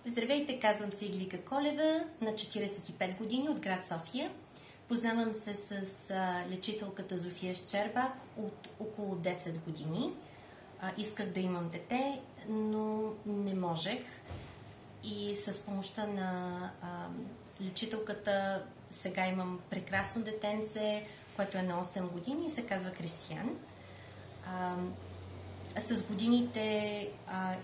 Здравейте, казвам се Иглика Колева, на 45 години от град София. Познавам се с лечителката Зофия Щербак от около 10 години. Исках да имам дете, но не можех. И с помощта на лечителката сега имам прекрасно детенце, което е на 8 години и се казва Кристиян. С годините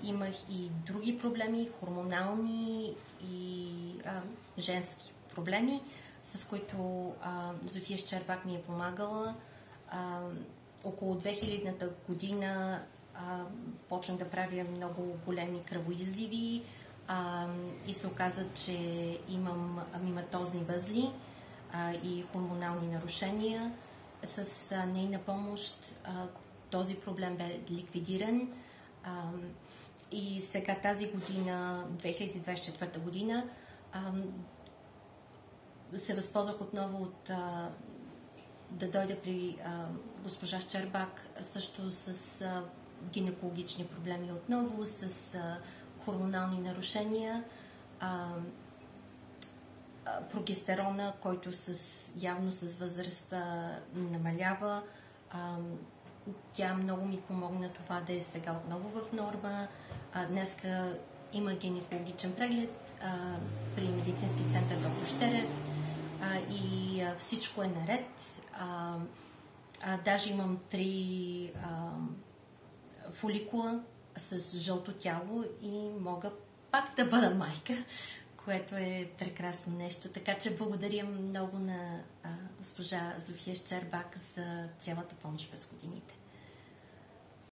имах и други проблеми, хормонални и женски проблеми, с които Зофия Щербак ми е помагала. Около 2000-та година почнах да правя много големи кръвоизливи и се оказа, че имам миматозни възли и хормонални нарушения. С нейна помощ този проблем бе ликвидиран и сега тази година, 2024 година, се възползвах отново от да дойда при госпожа Щербак, също с гинекологични проблеми отново, с хормонални нарушения, прогестерона, който явно с възрастта намалява. Тя много ми помогна това да е сега отново в норма. Днеска има гинекологичен преглед при медицински център Доктор Щерев и всичко е наред. Даже имам 3 фоликула с жълто тяло и мога пак да бъда майка, което е прекрасно нещо. Така че благодаря много на госпожа Зофия Щербак за цялата помощ през годините.